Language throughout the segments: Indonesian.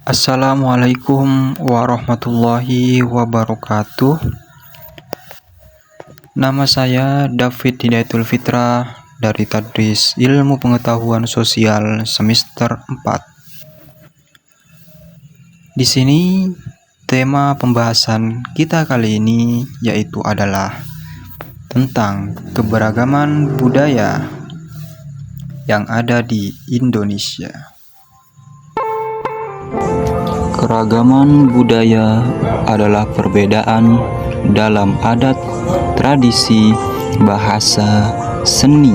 Assalamualaikum warahmatullahi wabarakatuh. Nama saya David Hidayatul Fitrah dari Tadris Ilmu Pengetahuan Sosial semester 4. Di sini tema pembahasan kita kali ini yaitu adalah tentang keberagaman budaya yang ada di Indonesia. Keragaman budaya adalah perbedaan dalam adat, tradisi, bahasa, seni,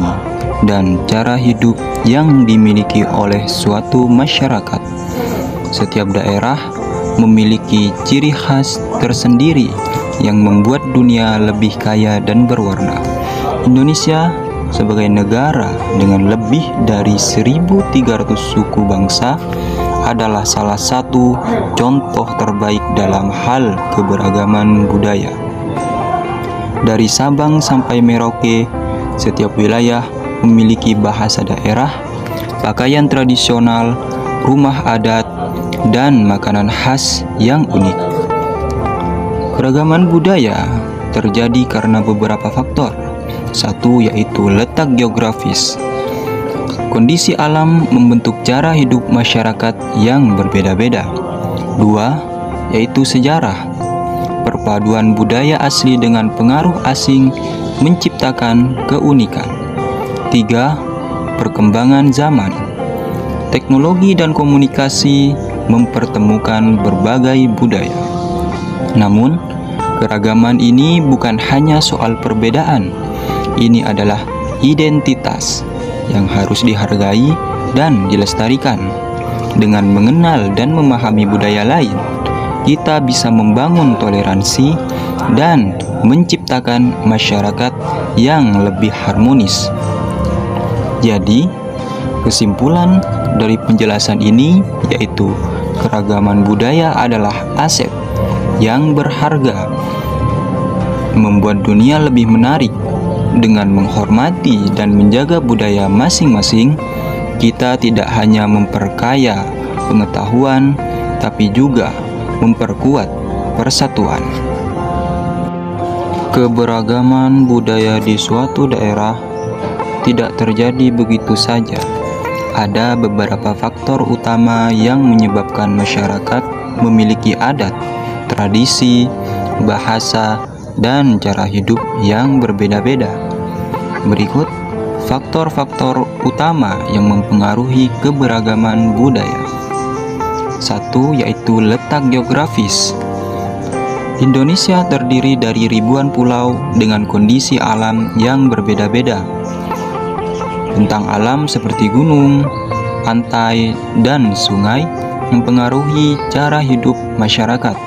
dan cara hidup yang dimiliki oleh suatu masyarakat. Setiap daerah memiliki ciri khas tersendiri yang membuat dunia lebih kaya dan berwarna. Indonesia sebagai negara dengan lebih dari 1.300 suku bangsa adalah salah satu contoh terbaik dalam hal keberagaman budaya. Dari Sabang sampai Merauke, setiap wilayah memiliki bahasa daerah, pakaian tradisional, rumah adat, dan makanan khas yang unik. Keragaman budaya terjadi karena beberapa faktor. Satu yaitu letak geografis. Kondisi alam membentuk cara hidup masyarakat yang berbeda-beda. Dua, yaitu sejarah. Perpaduan budaya asli dengan pengaruh asing menciptakan keunikan. Tiga, perkembangan zaman. Teknologi dan komunikasi mempertemukan berbagai budaya. Namun, keragaman ini bukan hanya soal perbedaan. Ini adalah identitas yang harus dihargai dan dilestarikan. Dengan mengenal dan memahami budaya lain, kita bisa membangun toleransi dan menciptakan masyarakat yang lebih harmonis. Jadi, kesimpulan dari penjelasan ini yaitu keragaman budaya adalah aset yang berharga, membuat dunia lebih menarik. Dengan menghormati dan menjaga budaya masing-masing, kita tidak hanya memperkaya pengetahuan, tapi juga memperkuat persatuan. Keberagaman budaya di suatu daerah tidak terjadi begitu saja. Ada beberapa faktor utama yang menyebabkan masyarakat memiliki adat, tradisi, bahasa, dan cara hidup yang berbeda-beda. Berikut faktor-faktor utama yang mempengaruhi keberagaman budaya. Satu yaitu letak geografis. Indonesia terdiri dari ribuan pulau dengan kondisi alam yang berbeda-beda. Bentang alam seperti gunung, pantai, dan sungai mempengaruhi cara hidup masyarakat,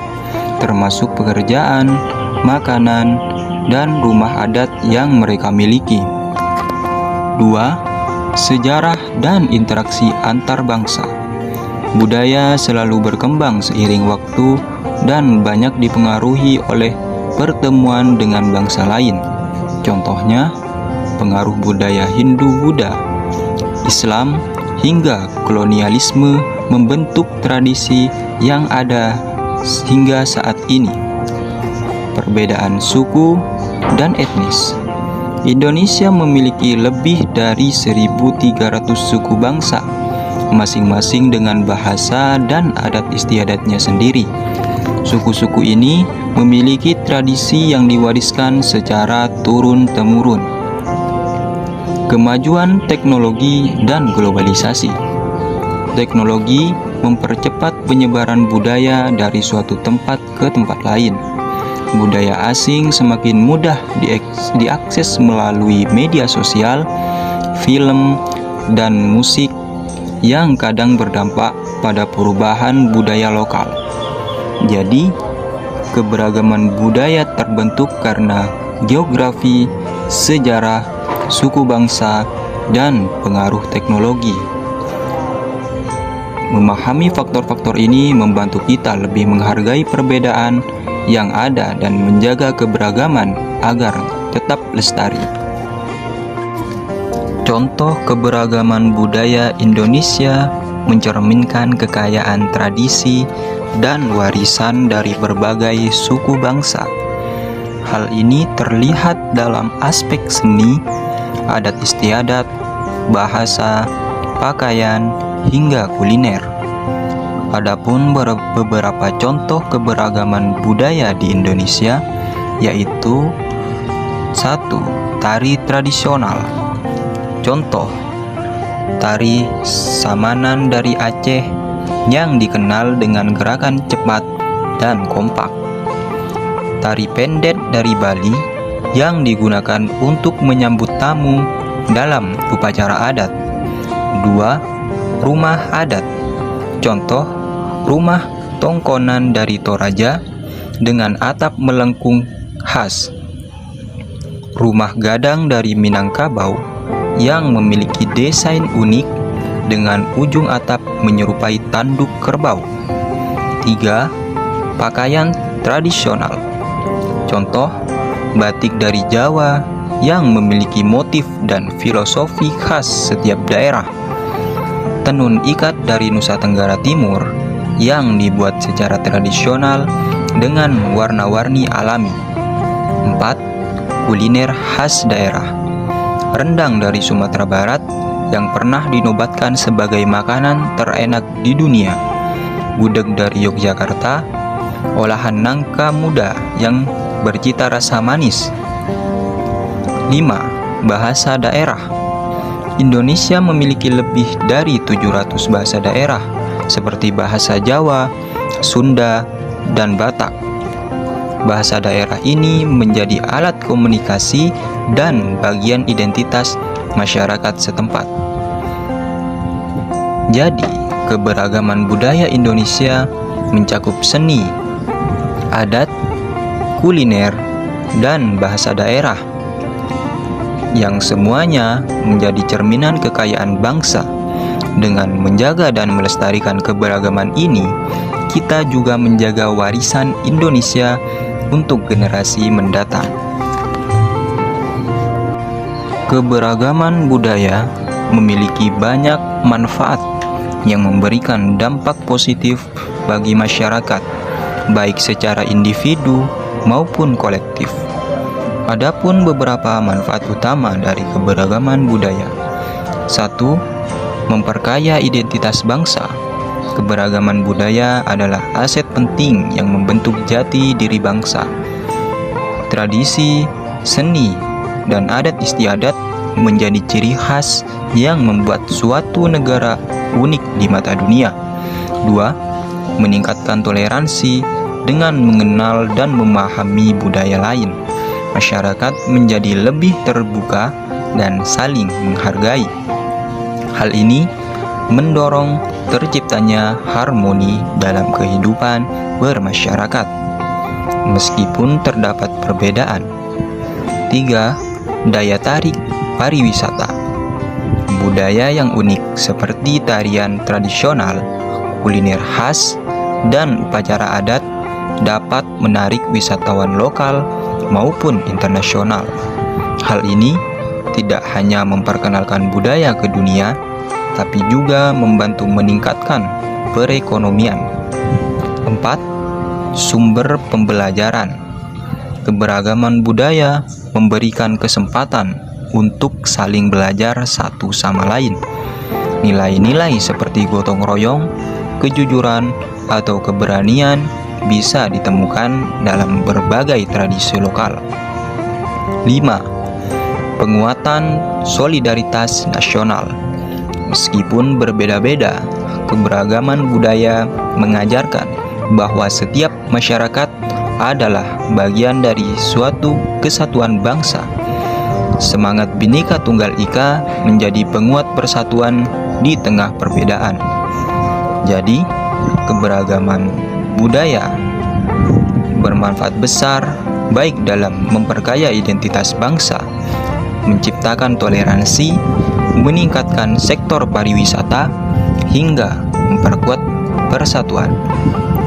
termasuk pekerjaan, makanan, dan rumah adat yang mereka miliki. Dua, sejarah dan interaksi antar bangsa. Budaya selalu berkembang seiring waktu dan banyak dipengaruhi oleh pertemuan dengan bangsa lain. Contohnya, pengaruh budaya Hindu-Buddha, Islam, hingga kolonialisme membentuk tradisi yang ada hingga saat ini. Perbedaan suku dan etnis. Indonesia memiliki lebih dari 1.300 suku bangsa, masing-masing dengan bahasa dan adat istiadatnya sendiri. Suku-suku ini memiliki tradisi yang diwariskan secara turun-temurun. Kemajuan teknologi dan globalisasi. Teknologi mempercepat penyebaran budaya dari suatu tempat ke tempat lain. Budaya asing semakin mudah diakses melalui media sosial, film, dan musik yang kadang berdampak pada perubahan budaya lokal. Jadi, keberagaman budaya terbentuk karena geografi, sejarah, suku bangsa, dan pengaruh teknologi. Memahami faktor-faktor ini membantu kita lebih menghargai perbedaan yang ada dan menjaga keberagaman agar tetap lestari. Contoh keberagaman budaya Indonesia mencerminkan kekayaan tradisi dan warisan dari berbagai suku bangsa. Hal ini terlihat dalam aspek seni, adat istiadat, bahasa, pakaian, hingga kuliner. Adapun beberapa contoh keberagaman budaya di Indonesia yaitu 1. Tari tradisional. Contoh, tari Samanan dari Aceh yang dikenal dengan gerakan cepat dan kompak. Tari Pendet dari Bali yang digunakan untuk menyambut tamu dalam upacara adat. 2. Rumah adat. Contoh, rumah tongkonan dari Toraja dengan atap melengkung khas. Rumah gadang dari Minangkabau yang memiliki desain unik dengan ujung atap menyerupai tanduk kerbau. 3. Pakaian tradisional. Contoh, batik dari Jawa yang memiliki motif dan filosofi khas setiap daerah. Tenun ikat dari Nusa Tenggara Timur yang dibuat secara tradisional dengan warna-warni alami. 4. Kuliner khas daerah. Rendang dari Sumatera Barat yang pernah dinobatkan sebagai makanan terenak di dunia. Gudeg dari Yogyakarta, olahan nangka muda yang bercita rasa manis. 5. Bahasa daerah. Indonesia memiliki lebih dari 700 bahasa daerah seperti bahasa Jawa, Sunda, dan Batak. Bahasa daerah ini menjadi alat komunikasi dan bagian identitas masyarakat setempat. Jadi, keberagaman budaya Indonesia mencakup seni, adat, kuliner, dan bahasa daerah yang semuanya menjadi cerminan kekayaan bangsa. Dengan menjaga dan melestarikan keberagaman ini, kita juga menjaga warisan Indonesia untuk generasi mendatang. Keberagaman budaya memiliki banyak manfaat yang memberikan dampak positif bagi masyarakat, baik secara individu maupun kolektif. Adapun beberapa manfaat utama dari keberagaman budaya. 1. Memperkaya identitas bangsa. Keberagaman budaya adalah aset penting yang membentuk jati diri bangsa. Tradisi, seni, dan adat istiadat menjadi ciri khas yang membuat suatu negara unik di mata dunia. 2. Meningkatkan toleransi dengan mengenal dan memahami budaya lain. Masyarakat menjadi lebih terbuka dan saling menghargai. Hal ini mendorong terciptanya harmoni dalam kehidupan bermasyarakat, meskipun terdapat perbedaan. 3. Daya tarik pariwisata. Budaya yang unik seperti tarian tradisional, kuliner khas, dan upacara adat dapat menarik wisatawan lokal maupun internasional. Hal ini tidak hanya memperkenalkan budaya ke dunia, tapi juga membantu meningkatkan perekonomian. 4. Sumber pembelajaran. Keberagaman budaya memberikan kesempatan untuk saling belajar satu sama lain. Nilai-nilai seperti gotong royong, kejujuran, atau keberanian bisa ditemukan dalam berbagai tradisi lokal. 5. Penguatan solidaritas nasional. Meskipun berbeda-beda, keberagaman budaya mengajarkan bahwa setiap masyarakat adalah bagian dari suatu kesatuan bangsa. Semangat Bhinneka Tunggal Ika menjadi penguat persatuan di tengah perbedaan. Jadi, keberagaman budaya bermanfaat besar baik dalam memperkaya identitas bangsa, menciptakan toleransi, meningkatkan sektor pariwisata, hingga memperkuat persatuan.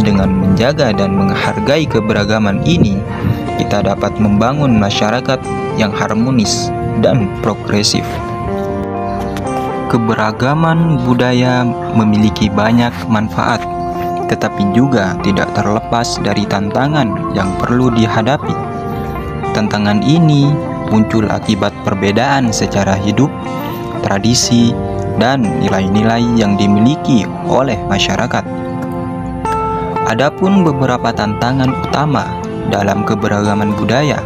Dengan menjaga dan menghargai keberagaman ini, kita dapat membangun masyarakat yang harmonis dan progresif. Keberagaman budaya memiliki banyak manfaat, tetapi juga tidak terlepas dari tantangan yang perlu dihadapi. Tantangan ini muncul akibat perbedaan secara hidup, tradisi, dan nilai-nilai yang dimiliki oleh masyarakat. Adapun beberapa tantangan utama dalam keberagaman budaya.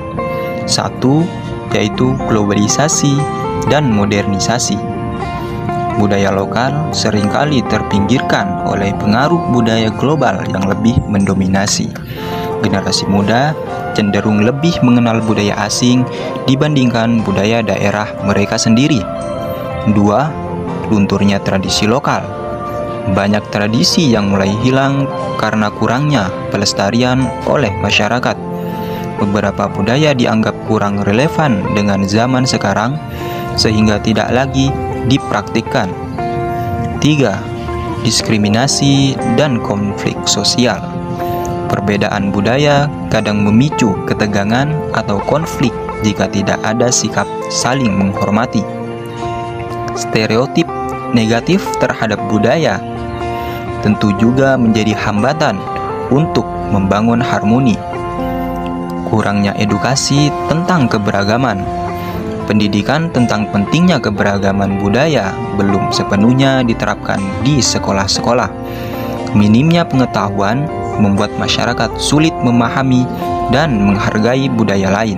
Satu, yaitu globalisasi dan modernisasi. Budaya lokal seringkali terpinggirkan oleh pengaruh budaya global yang lebih mendominasi. Generasi muda cenderung lebih mengenal budaya asing dibandingkan budaya daerah mereka sendiri. Dua, lunturnya tradisi lokal. Banyak tradisi yang mulai hilang karena kurangnya pelestarian oleh masyarakat. Beberapa budaya dianggap kurang relevan dengan zaman sekarang, sehingga tidak lagi dipraktikkan. 3. Diskriminasi dan konflik sosial. Perbedaan budaya kadang memicu ketegangan atau konflik jika tidak ada sikap saling menghormati. Stereotip negatif terhadap budaya tentu juga menjadi hambatan untuk membangun harmoni. Kurangnya edukasi tentang keberagaman. Pendidikan tentang pentingnya keberagaman budaya belum sepenuhnya diterapkan di sekolah-sekolah. Minimnya pengetahuan membuat masyarakat sulit memahami dan menghargai budaya lain.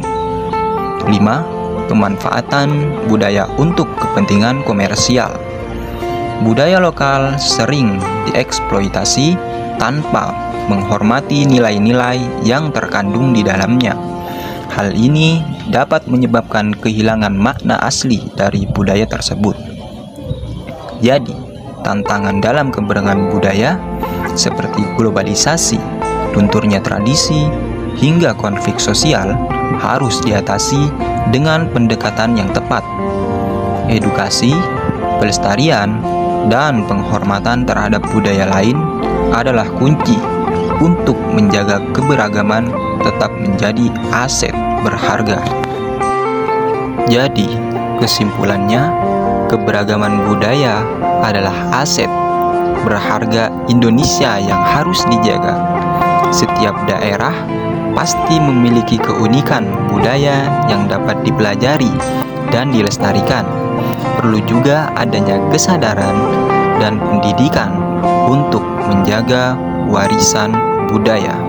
5. Pemanfaatan budaya untuk kepentingan komersial. Budaya lokal sering dieksploitasi tanpa menghormati nilai-nilai yang terkandung di dalamnya. Hal ini dapat menyebabkan kehilangan makna asli dari budaya tersebut. Jadi, tantangan dalam keberagaman budaya seperti globalisasi, lunturnya tradisi, hingga konflik sosial harus diatasi dengan pendekatan yang tepat. Edukasi, pelestarian, dan penghormatan terhadap budaya lain adalah kunci untuk menjaga keberagaman tetap menjadi aset berharga. Jadi, kesimpulannya, keberagaman budaya adalah aset berharga Indonesia yang harus dijaga. Setiap daerah pasti memiliki keunikan budaya yang dapat dipelajari dan dilestarikan. Perlu juga adanya kesadaran dan pendidikan untuk menjaga warisan budaya.